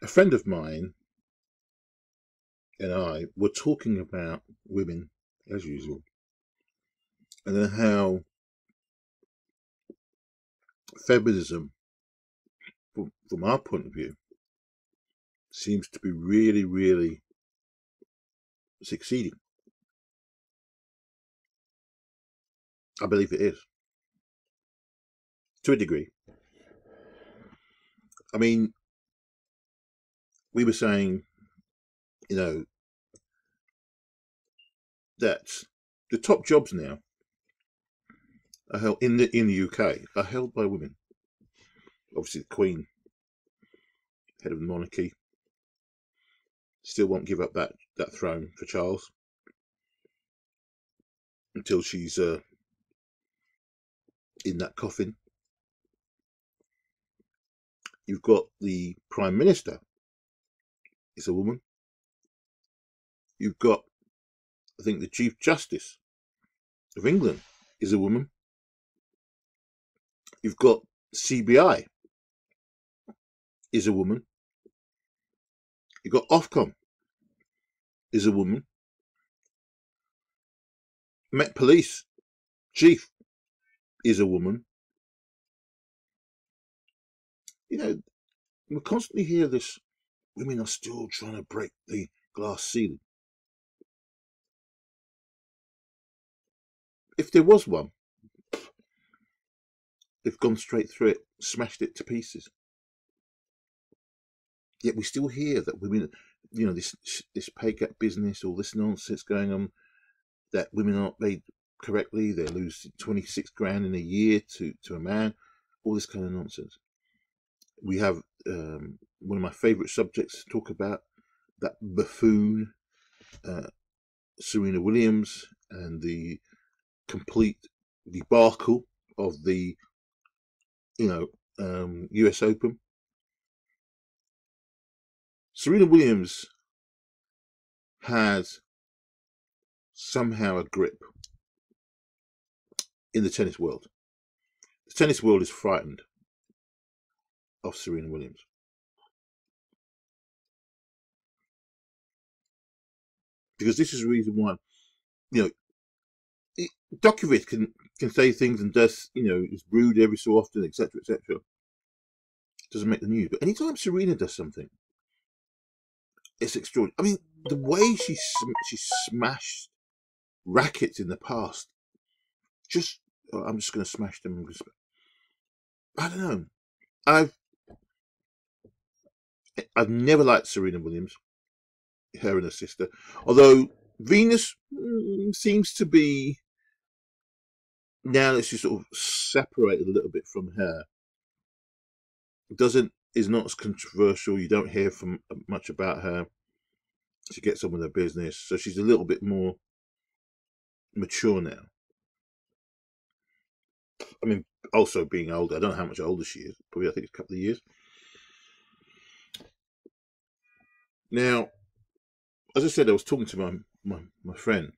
A friend of mine and I were talking about women, as usual, and then how feminism, from our point of view, seems to be really, really succeeding. I believe it is, to a degree. I mean, we were saying, you know, that the top jobs now are held in the UK are held by women. Obviously, the Queen, head of the monarchy, still won't give up that throne for Charles until she's in that coffin. You've got the Prime Minister is a woman. You've got, I think, the Chief Justice of England is a woman. You've got CBI is a woman. You've got Ofcom is a woman. Met Police Chief is a woman. You know, we constantly hear this, women are still trying to break the glass ceiling. If there was one, they've gone straight through it, smashed it to pieces. Yet we still hear that women, you know, this pay gap business, all this nonsense going on, that women aren't paid correctly, they lose 26 grand in a year to a man, all this kind of nonsense. We have one of my favourite subjects to talk about, that buffoon Serena Williams and the complete debacle of the US Open. Serena Williams has somehow a grip in the tennis world. The tennis world is frightened of Serena Williams. Because this is the reason why, Djokovic can say things and does, is rude every so often, etc., etc. Doesn't make the news. But anytime Serena does something, it's extraordinary. I mean, the way she smashed rackets in the past, I'm just going to smash them. I don't know. I've never liked Serena Williams, her and her sister. Although Venus seems to be, now that she's sort of separated a little bit from her, is not as controversial. You don't hear from much about her. She gets on with her business, so she's a little bit more mature now. I mean, also being older. I don't know how much older she is. Probably, I think it's a couple of years. Now, as I said, I was talking to my friend,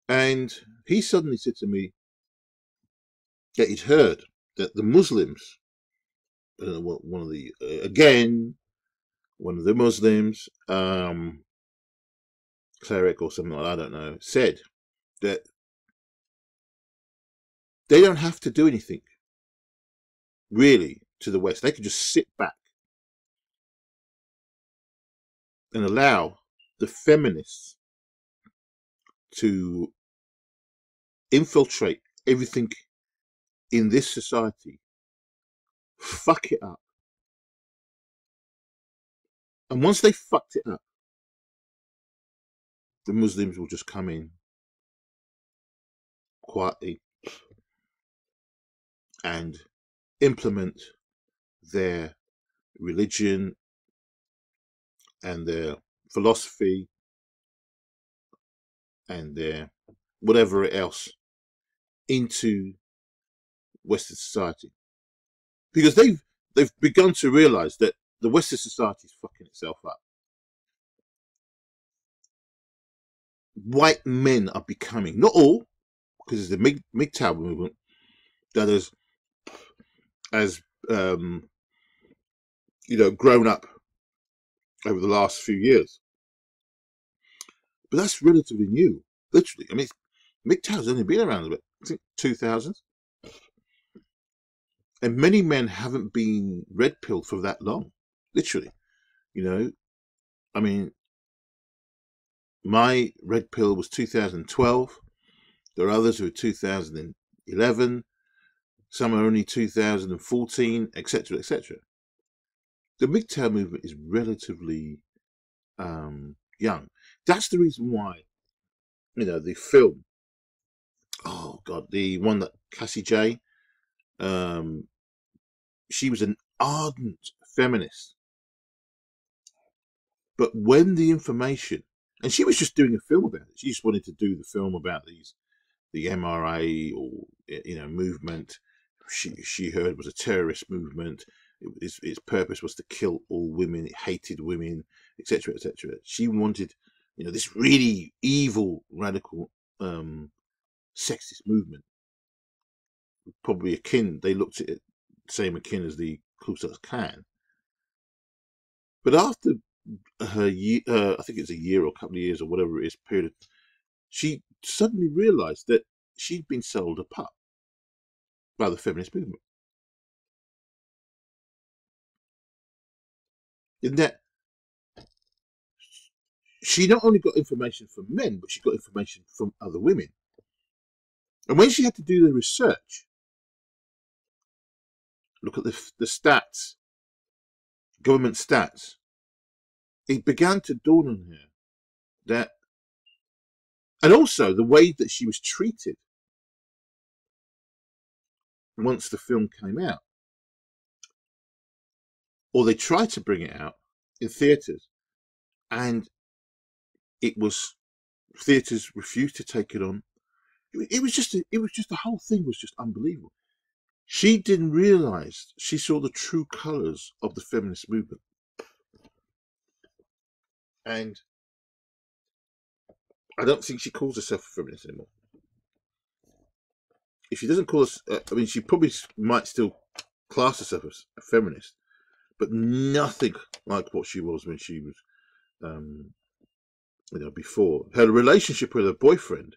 and he suddenly said to me that he'd heard that the Muslims, I don't know what, one of the Muslims, cleric or something like that, I don't know, said that they don't have to do anything really to the West. They can just sit back and allow the feminists to infiltrate everything in this society, fuck it up. And once they fucked it up, the Muslims will just come in quietly and implement their religion and their philosophy and their whatever else into Western society, because they've begun to realize that the Western society is fucking itself up. White men are becoming, not all, because it's the MGTOW movement that is as grown up over the last few years. But that's relatively new, literally. I mean, MGTOW's only been around about, I think, 2000s. And many men haven't been red pilled for that long, literally. You know, I mean, my red pill was 2012. There are others who are 2011. Some are only 2014, etc., etc. The MGTOW movement is relatively young. That's the reason why, the film, oh God, the one that Cassie J, um, she was an ardent feminist. But when the information, and she was just doing a film about it, she just wanted to do the film about the MRA or movement. She heard was a terrorist movement. Its purpose was to kill all women. It hated women, etc., etc. She wanted, this really evil, radical, sexist movement. Probably akin. They looked at it same akin as the Ku Klux Klan. But after her year, I think it's a year or a couple of years or whatever it is, period, she suddenly realised that she'd been sold a pup by the feminist movement. In that she not only got information from men, but she got information from other women. And when she had to do the research, look at the stats, government stats, it began to dawn on her that, and also the way that she was treated once the film came out, or they tried to bring it out in theatres, and it was theatres refused to take it on. It was just the whole thing was just unbelievable. She didn't realize she saw the true colors of the feminist movement. And I don't think she calls herself a feminist anymore. If she doesn't call us, I mean, she probably might still class herself as a feminist, but nothing like what she was when she was, before. Her relationship with her boyfriend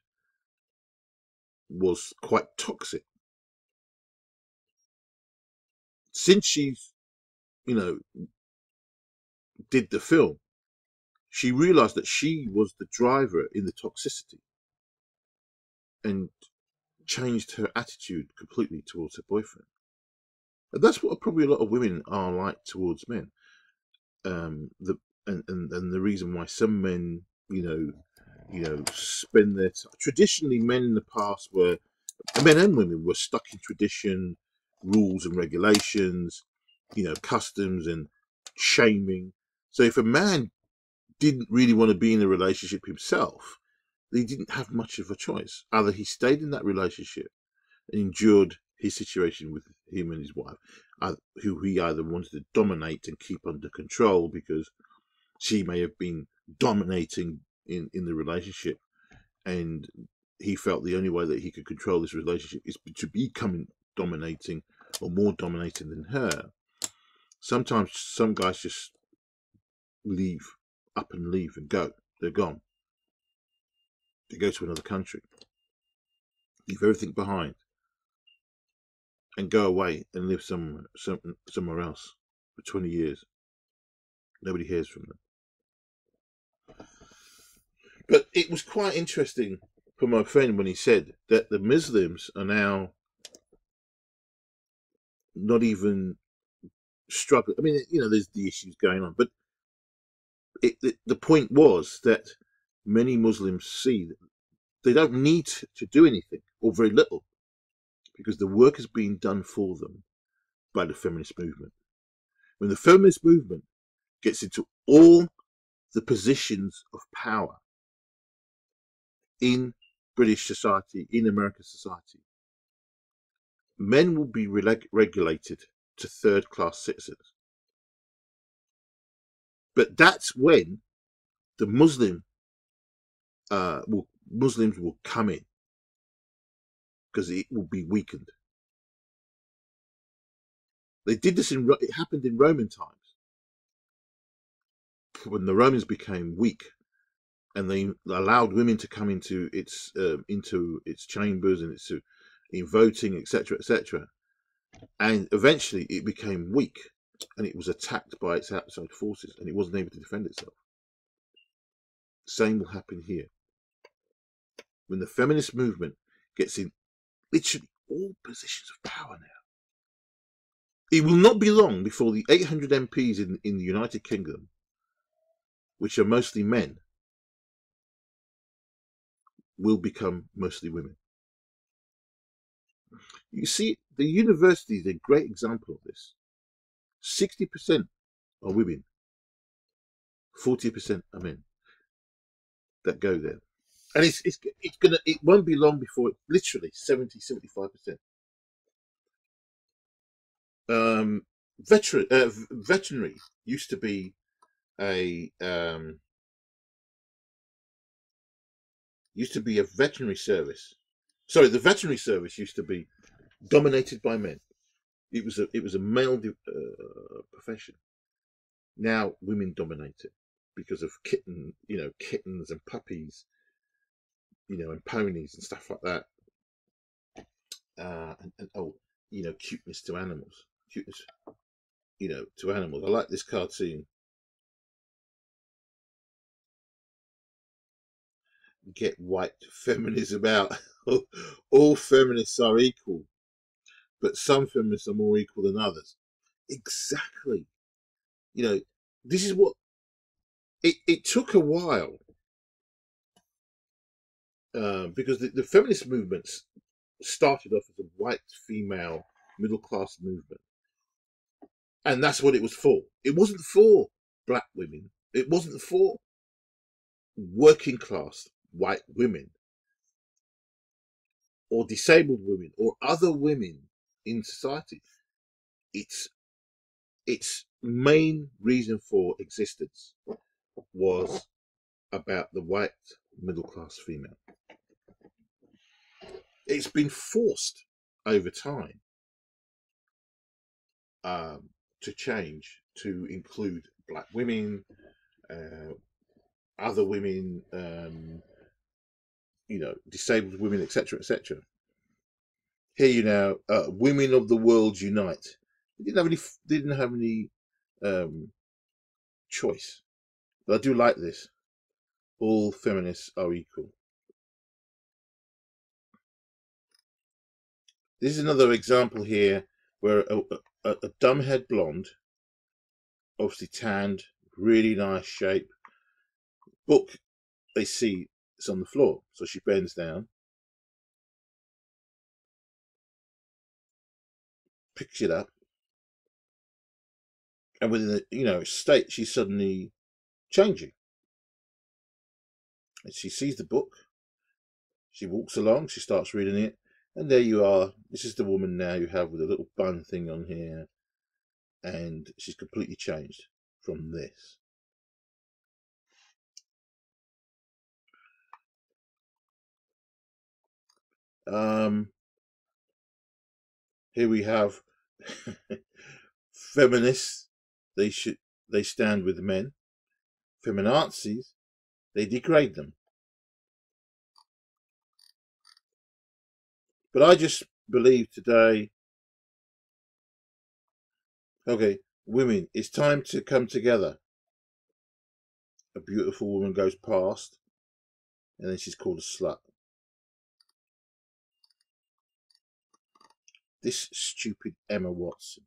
was quite toxic. Since she's, did the film, she realized that she was the driver in the toxicity and changed her attitude completely towards her boyfriend. And that's what probably a lot of women are like towards men. And the reason why some men, spend their time. Traditionally, men in the past were, men and women were stuck in tradition, rules and regulations, customs and shaming. So if a man didn't really want to be in a relationship himself, he didn't have much of a choice. Either he stayed in that relationship and endured his situation with him and his wife, who he either wanted to dominate and keep under control because she may have been dominating in the relationship, and he felt the only way that he could control this relationship is to become dominating or more dominating than her. Sometimes some guys just leave, up and leave and go. They're gone. They go to another country, leave everything behind, and go away and live somewhere else for 20 years. Nobody hears from them. But it was quite interesting for my friend when he said that the Muslims are now not even struggling. I mean, there's the issues going on, but the point was that many Muslims see that they don't need to do anything or very little because the work is being done for them by the feminist movement. When the feminist movement gets into all the positions of power in British society, in American society, men will be regulated to third-class citizens. But that's when the Muslims will come in because it will be weakened. They did this it happened in Roman times. when the Romans became weak and they allowed women to come into its chambers and in voting, etc., etc., and eventually it became weak and it was attacked by its outside forces and it wasn't able to defend itself. Same will happen here when the feminist movement gets in literally all positions of power now. It will not be long before the 800 MPs in the United Kingdom, which are mostly men, will become mostly women. You see, the university is a great example of this. 60% are women, 40% are men that go there. And it won't be long before it literally 70-75%. Veterinary used to be a veterinary service. Sorry, the veterinary service used to be dominated by men. It was a male profession. Now women dominate it because of kittens and puppies, and ponies and stuff like that. Cuteness to animals. Cuteness, to animals. I like this cartoon. Get wiped feminism out. All feminists are equal, but some feminists are more equal than others. Exactly. This is what it took a while because the feminist movements started off as a white female middle class movement, and that's what it was for. It wasn't for black women. It wasn't for working class white women or disabled women or other women in society. Its main reason for existence was about the white middle class female. It's been forced over time to change to include black women, other women, disabled women, etc., etc. Here women of the world unite. They didn't have any choice. But I do like this. All feminists are equal. This is another example here where a dumbhead blonde, obviously tanned, really nice shape, book they see it's on the floor. So she bends down, picks it up, and within a state, she's suddenly changing. And she sees the book, she walks along, she starts reading it, and there you are. This is the woman now you have with a little bun thing on here, and she's completely changed from this. Here we have feminists. They stand with men. Feminazis, they degrade them. But I just believe today, okay, women, it's time to come together. A beautiful woman goes past, and then she's called a slut. This stupid Emma Watson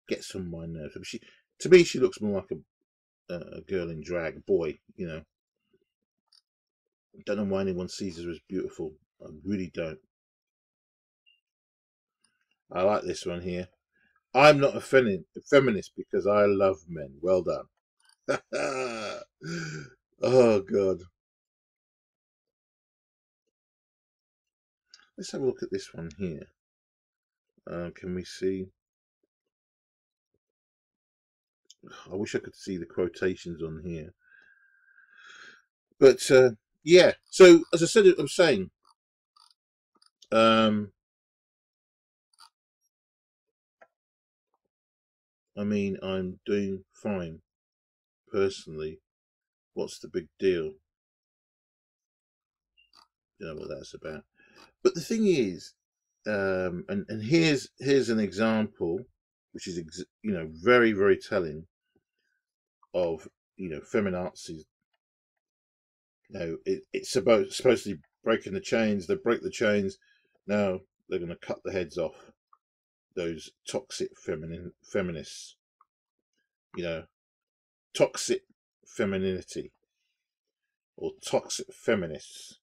gets on my nerves. To me, she looks more like a girl in drag, a boy. Don't know why anyone sees her as beautiful. I really don't. I like this one here. I'm not a feminist because I love men. Well done. Oh, God. Let's have a look at this one here. Can we see? I wish I could see the quotations on here. But, yeah. So, as I said, I'm saying, I mean, I'm doing fine personally. What's the big deal? You know what that's about. But the thing is, and here's an example, which is very very telling of feminazis. It's supposed to be breaking the chains. They break the chains. Now they're going to cut the heads off those toxic feminists. You know, toxic femininity or toxic feminists.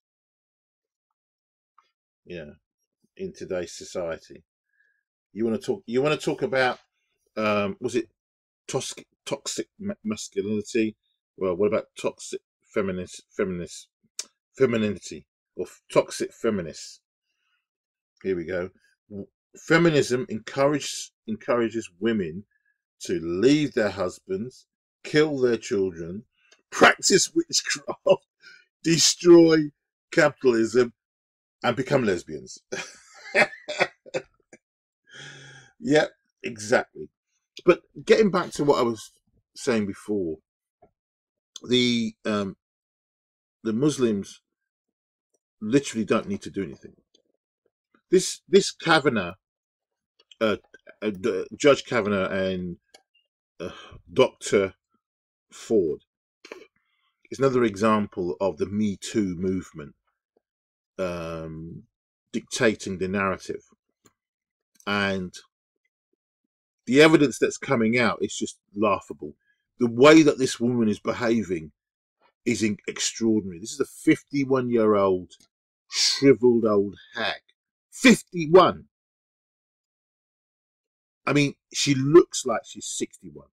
In today's society, you want to talk. You want to talk about was it toxic masculinity? Well, what about toxic femininity or toxic feminists? Here we go. Feminism encourages women to leave their husbands, kill their children, practice witchcraft, destroy capitalism, and become lesbians. Yeah, exactly. But getting back to what I was saying before, the um, the Muslims literally don't need to do anything. This Kavanaugh, uh, Judge Kavanaugh, and uh, Doctor Ford is another example of the Me Too movement um, dictating the narrative, and the evidence that's coming out is just laughable. The way that this woman is behaving is extraordinary. This is a 51-year-old shriveled old hag. 51. I mean, she looks like she's 61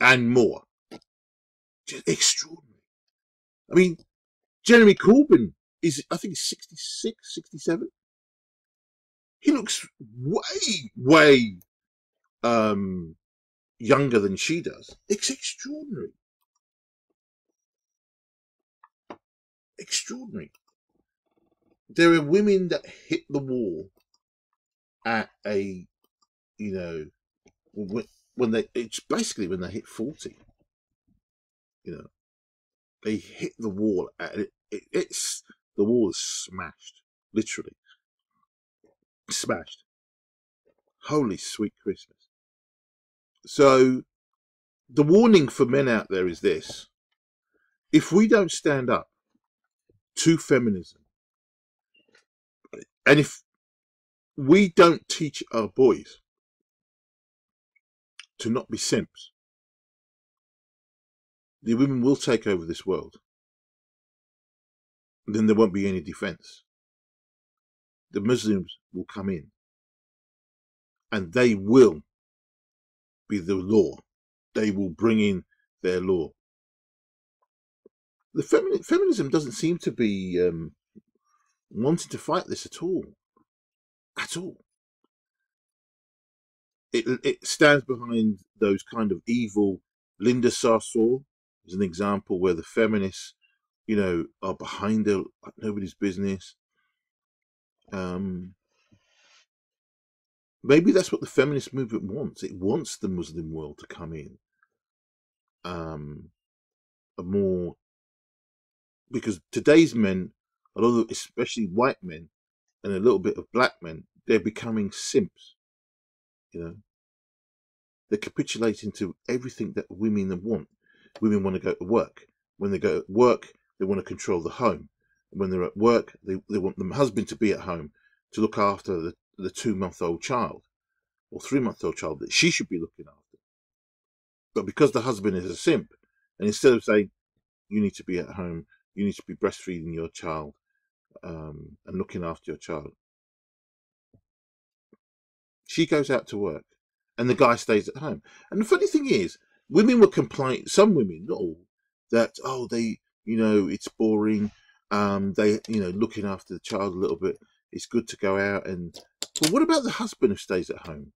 and more. Just extraordinary. I mean, Jeremy Corbyn is, I think, 66, 67. He looks way, way um, younger than she does. It's extraordinary. Extraordinary. There are women that hit the wall at a, you know, when it's basically when they hit 40. You know, they hit the wall at it's the wall is smashed, literally smashed. Holy sweet Christmas. So the warning for men out there is this: if we don't stand up to feminism, and if we don't teach our boys to not be simps, the women will take over this world. Then there won't be any defense. The Muslims will come in and they will be the law. They will bring in their law. The feminism doesn't seem to be wanting to fight this at all. At all. It stands behind those kind of evil. Linda Sarsour is an example where the feminists, are behind her like nobody's business. Maybe that's what the feminist movement wants. It wants the Muslim world to come in. A more because today's men, a lot of especially white men and a little bit of black men, they're becoming simps. You know, they're capitulating to everything that women want. Women want to go to work. When they go to work, they want to control the home. When they're at work, they want the husband to be at home to look after the 2-month-old child or 3-month-old child that she should be looking after. But because the husband is a simp, and instead of saying, you need to be at home, you need to be breastfeeding your child and looking after your child, she goes out to work and the guy stays at home. And the funny thing is, women will complain, some women, not all, that, it's boring. They, looking after the child a little bit. It's good to go out but what about the husband who stays at home?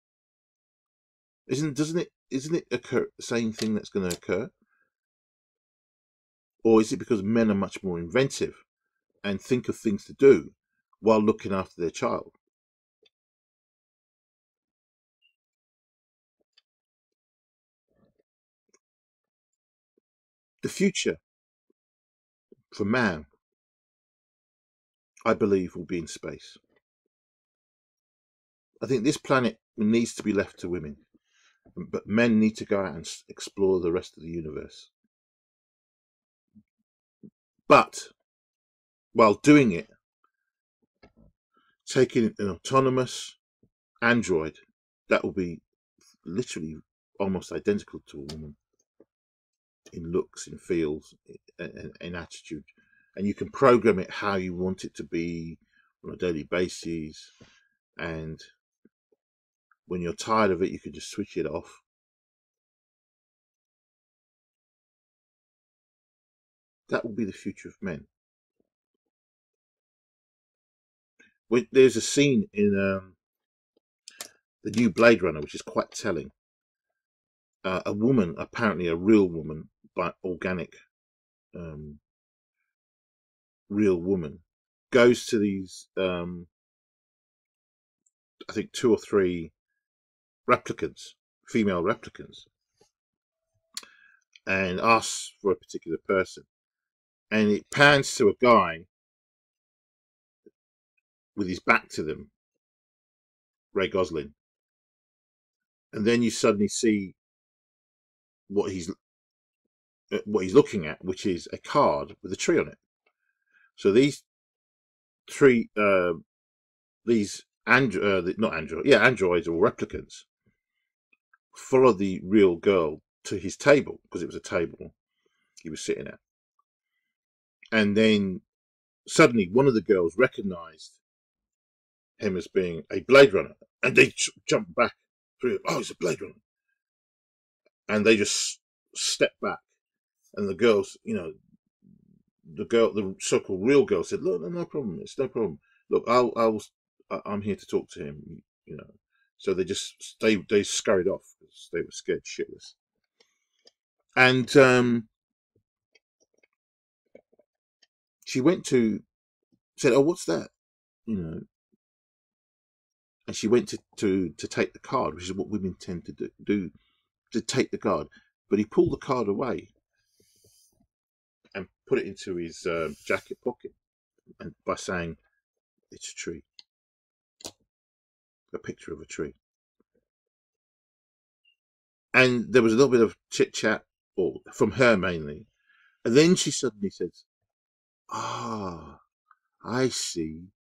Isn't it occur the same thing that's going to occur? Or is it because men are much more inventive and think of things to do while looking after their child? The future for man, I believe, will be in space. I think this planet needs to be left to women, but men need to go out and explore the rest of the universe. But while doing it, taking an autonomous android that will be literally almost identical to a woman in looks, in feels, in attitude, and you can program it how you want it to be on a daily basis. And when you're tired of it, you can just switch it off. That will be the future of men. There's a scene in the new Blade Runner which is quite telling. A woman, apparently a real woman, but organic, um, real woman, goes to these, I think, 2 or 3 replicants, female replicants, and asks for a particular person. And it pans to a guy with his back to them, Ray Gosling, and then you suddenly see what he's looking at, which is a card with a tree on it. So these three, these not android, yeah, androids or replicants, follow the real girl to his table, because it was a table he was sitting at, and then suddenly one of the girls recognized him as being a Blade Runner, and they jump back through. Oh, it's a Blade Runner, and they just step back, and the girls, the so-called real girl said, "Look, no problem. It's no problem. Look, I'm here to talk to him." So they scurried off because they were scared shitless. And she said, "Oh, what's that?" And she went to take the card, which is what women tend to do to take the card. But he pulled the card away and put it into his jacket pocket, and by saying, "It's a tree, a picture of a tree." And there was a little bit of chit chat, or from her mainly, and then she suddenly says, "Ah, I see.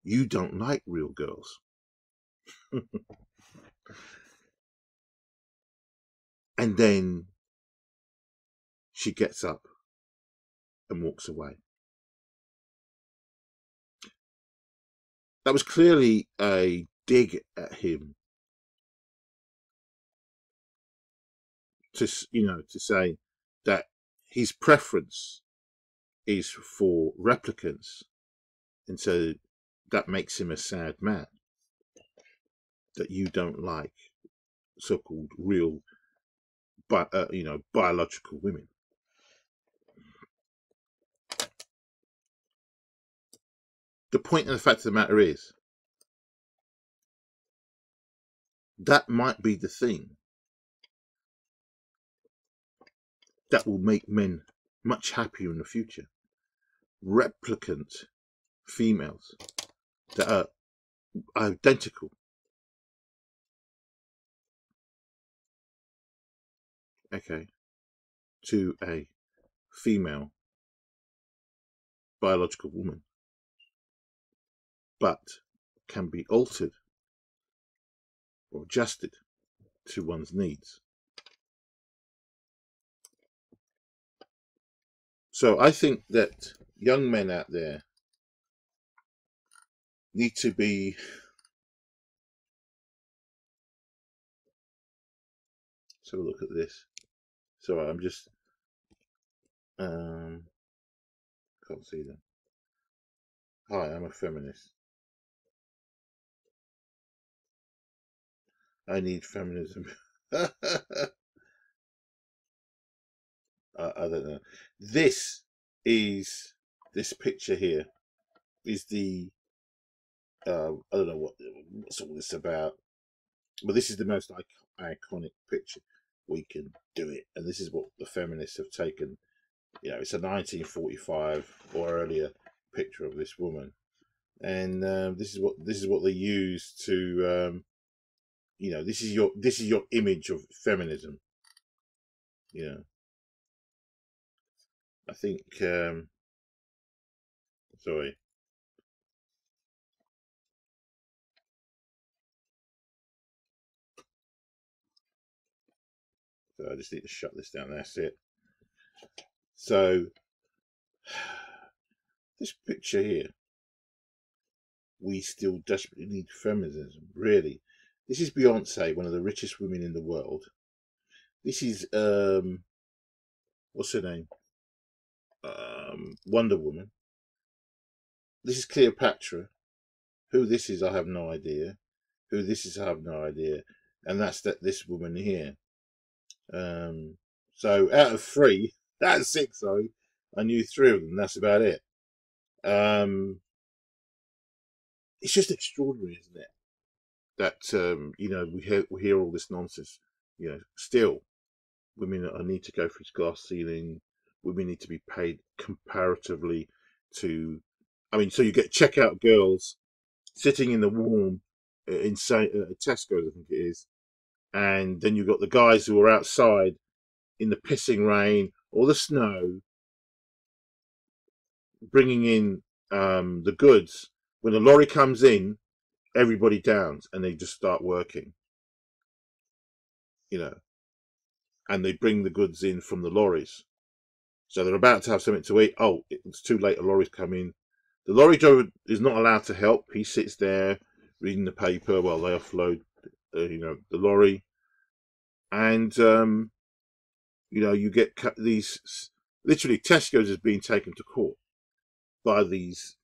You don't like real girls." And then she gets up and walks away. That was clearly a dig at him, to say that his preference is for replicants, and so that makes him a sad man, that you don't like so-called real, biological women. The point and the fact of the matter is, that might be the thing that will make men much happier in the future. Replicant females that are identical, okay, to a female biological woman, but can be altered or adjusted to one's needs. So I think that young men out there need to be, let's have a look at this. Sorry, I'm just can't see them. Hi, I'm a feminist. I need feminism. I don't know. This this picture here is the I don't know what's all this about, but this is the most iconic picture. We can do it, and this is what the feminists have taken You know, it's a 1945 or earlier picture of this woman, and this is what they use to, you know, this is your image of feminism. You know, I think, sorry, so I just need to shut this down. That's it. So this picture here, we still desperately need feminism. Really, this is Beyonce, one of the richest women in the world. This is what's her name? Wonder Woman. This is Cleopatra. Who this is, I have no idea. Who this is, I have no idea. And that's this woman here. So out of three, that's six. Sorry, I knew three of them. That's about it. Um, it's just extraordinary, isn't it? That you know, we hear all this nonsense. You know, still women need to go through glass ceiling. Women need to be paid comparatively to. I mean, so you get checkout girls sitting in the warm in Tesco's, I think it is, and then you've got the guys who are outside in the pissing rain or the snow, bringing in the goods. When the lorry comes in, everybody downs and they just start working, you know, and they bring the goods in from the lorries. So they're about to have something to eat. Oh, it's too late. A lorry's come in. The lorry driver is not allowed to help. He sits there reading the paper while they offload, you know, the lorry. And you know, you get these. Literally, Tesco's is being taken to court by these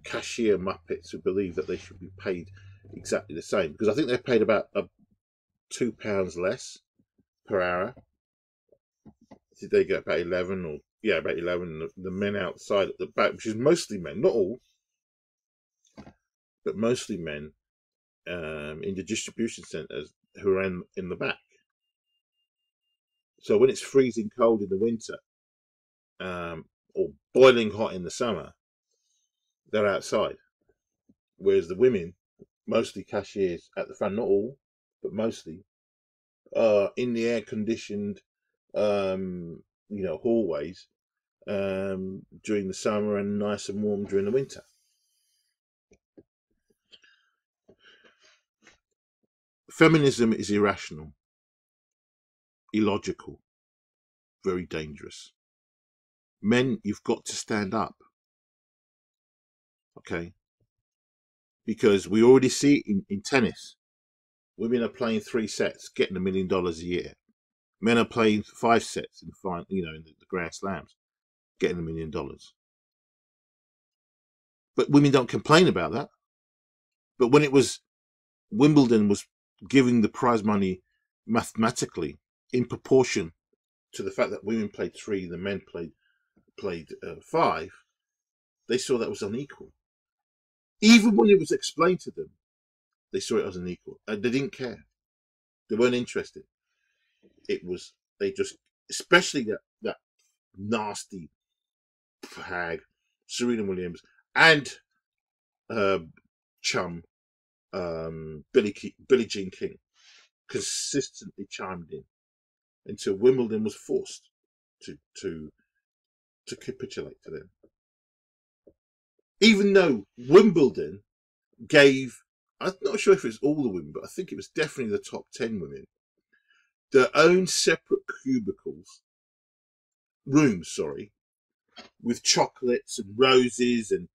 cashier muppets who believe that they should be paid exactly the same, because I think they're paid about £2 less per hour. Did they get about 11 or yeah, about 11? The men outside at the back, which is mostly men, not all, but mostly men, in the distribution centres who are in the back. So when it's freezing cold in the winter, or boiling hot in the summer, they're outside. Whereas the women, mostly cashiers at the front, not all, but mostly, are in the air conditioned, you know, hallways during the summer and nice and warm during the winter. Feminism is irrational, illogical, very dangerous. Men, you've got to stand up, okay? Because we already see in tennis, women are playing 3 sets, getting $1 million a year. Men are playing 5 sets in you know, in the Grand Slams, getting $1 million. But women don't complain about that. But when it was Wimbledon was giving the prize money mathematically in proportion to the fact that women played 3, the men played 5, they saw that was unequal. Even when it was explained to them, they saw it as unequal. They didn't care. They weren't interested. It was they just, especially that nasty hag, Serena Williams, and her chum Billie Jean King, consistently chimed in until Wimbledon was forced to capitulate to them. Even though Wimbledon gave, I'm not sure if it was all the women, but I think it was definitely the top 10 women, their own separate rooms, sorry, with chocolates and roses and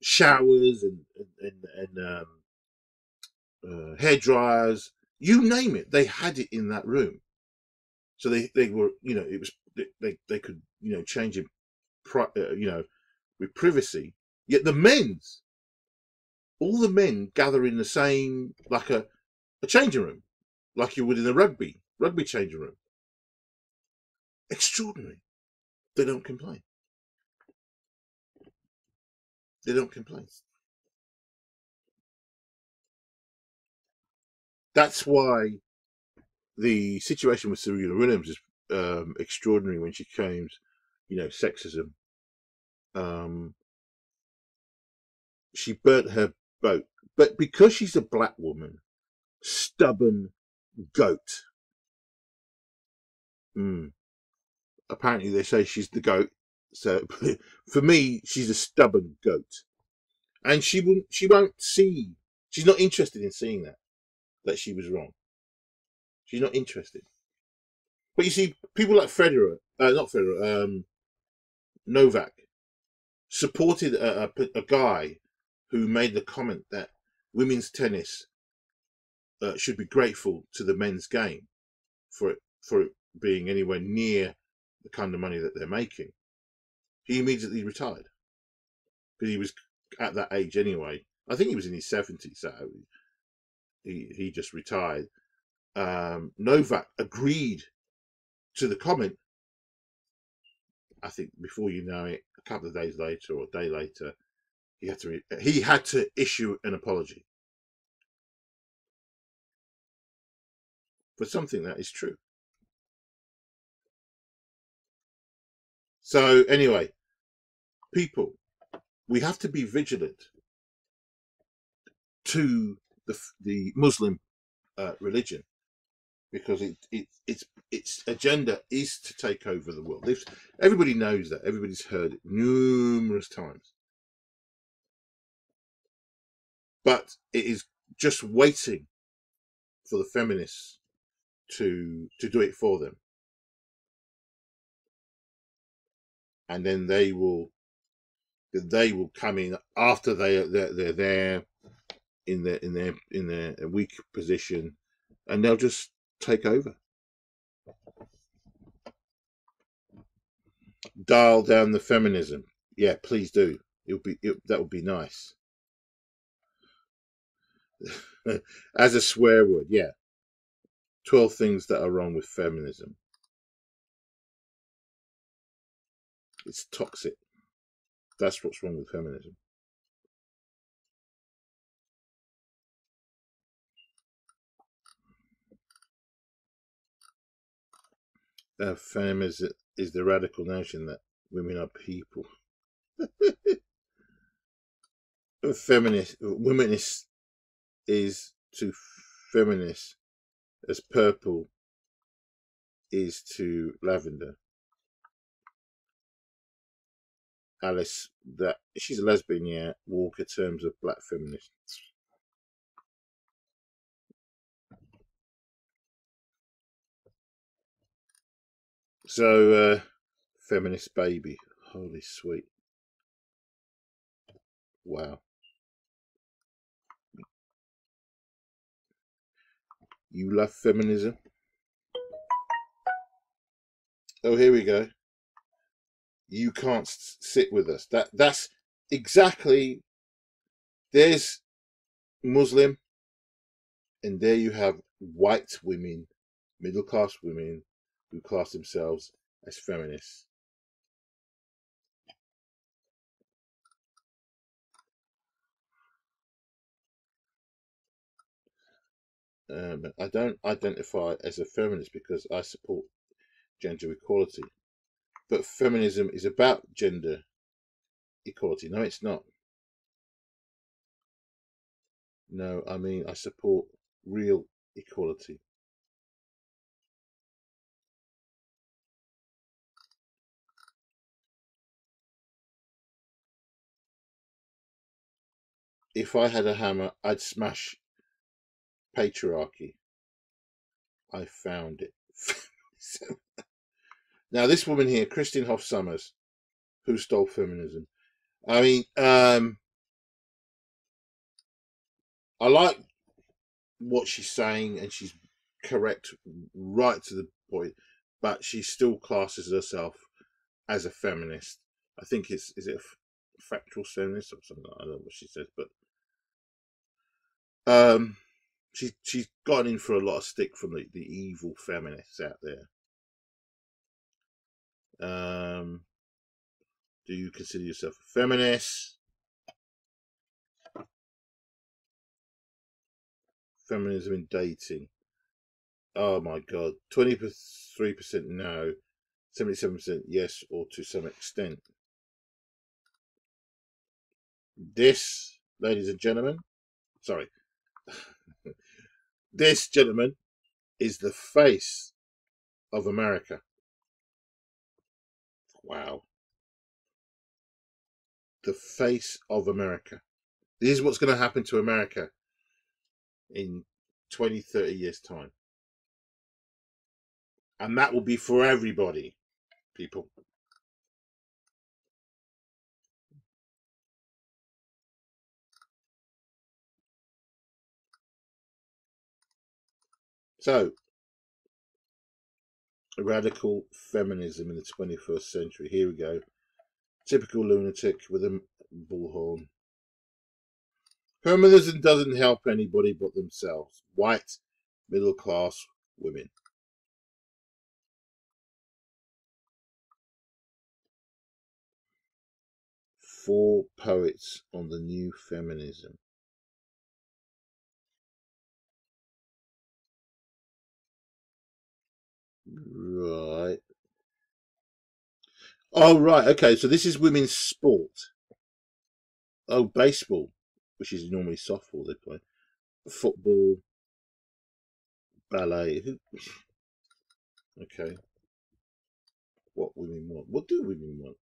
showers and hair dryers, you name it, they had it in that room. So they were, you know, it was they could, you know, change it, you know, with privacy. Yet all the men gather in the same, like a changing room, like you would in a rugby changing room. Extraordinary. They don't complain. They don't complain. That's why the situation with Serena Williams extraordinary when she claims, sexism. Um, she burnt her boat, but because she's a black woman, stubborn goat. Mm. Apparently, they say she's the goat. So, for me, she's a stubborn goat, and she won't see. She's not interested in seeing that she was wrong. She's not interested. But you see, people like Federer, not Federer, Novak, supported a guy who made the comment that women's tennis should be grateful to the men's game for it being anywhere near the kind of money that they're making. He immediately retired because he was at that age anyway. I think he was in his 70s, so he just retired. Novak agreed to the comment. I think before you know it, a couple of days later or a day later, he had to issue an apology for something that is true. So anyway, people, we have to be vigilant to the Muslim religion, because its agenda is to take over the world. Everybody knows that. Everybody's heard it numerous times. But it is just waiting for the feminists to do it for them, and then they will come in after they're there in their weak position, and they'll just take over. Dial down the feminism. Yeah, please do. That would be nice. As a swear word, yeah. 12 things that are wrong with feminism. It's toxic. That's what's wrong with feminism. Feminism is the radical notion that women are people. Womanist is to feminists as purple is to lavender. Alice, that she's a lesbian, yeah. Walker terms of black feminists. So, feminist baby, holy sweet, wow. You love feminism? Oh, here we go. You can't sit with us. That's exactly. There's Muslim, and there you have white women, middle class women, who class themselves as feminists. I don't identify as a feminist because I support gender equality. But feminism is about gender equality. No, it's not. No, I mean, I support real equality. If I had a hammer, I'd smash patriarchy. I found it. Now, this woman here, Christine Hoff Sommers, who stole feminism. I mean, I like what she's saying, and she's correct right to the point, but she still classes herself as a feminist. I think is it a factual feminist or something? I don't know what she says, but she's gotten in for a lot of stick from the evil feminists out there. Do you consider yourself a feminist? Feminism in dating. Oh my God, 23% no, 77% yes, or to some extent. This, ladies and gentlemen, sorry, this gentleman is the face of America. Wow. The face of America. This is what's going to happen to America in 20, 30 years' time. And that will be for everybody, people. So, radical feminism in the 21st century. Here we go. Typical lunatic with a bullhorn. Feminism doesn't help anybody but themselves. White, middle class women. Four poets on the new feminism. Right. Oh, right. Okay. So this is women's sport. Oh, baseball, which is normally softball they play. Football, ballet. Okay. What women want? What do women want?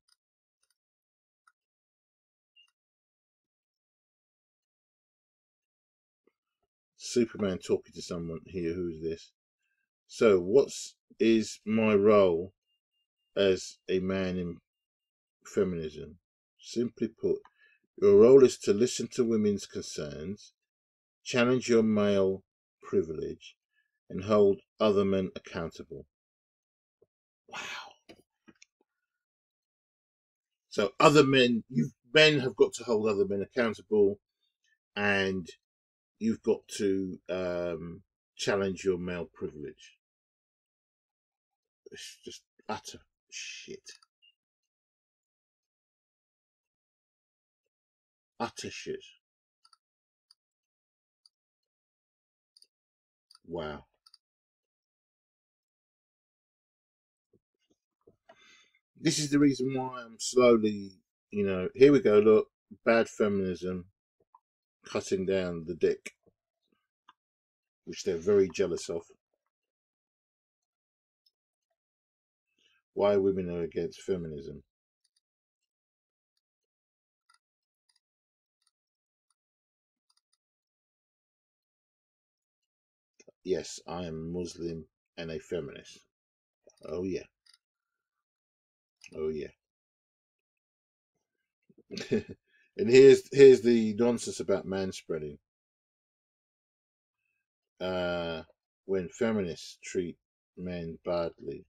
Superman talking to someone here. Who is this? So, what's is my role as a man in feminism? Simply put, your role is to listen to women's concerns, challenge your male privilege, and hold other men accountable. Wow. So other men, you men have got to hold other men accountable, and you've got to challenge your male privilege. It's just utter shit. Utter shit. Wow. This is the reason why I'm slowly, here we go, look, bad feminism cutting down the dick, which they're very jealous of. Why women are against feminism. Yes, I am Muslim and a feminist. Oh yeah. Oh yeah. And here's the nonsense about manspreading. Uh, when feminists treat men badly.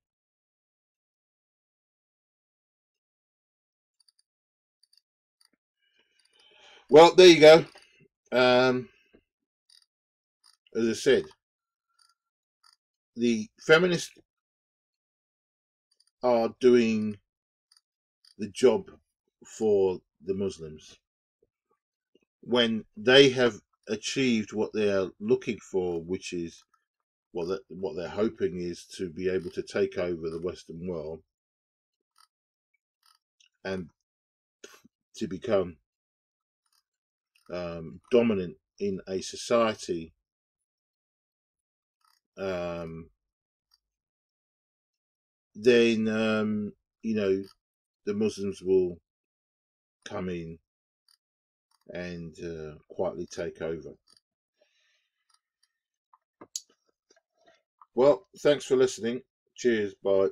Well, there you go. Um, as I said, the feminists are doing the job for the Muslims when they have achieved what they are looking for, which is what they're hoping is to be able to take over the Western world and to become dominant in a society. Um, then the Muslims will come in and quietly take over. Well, thanks for listening. Cheers. Bye.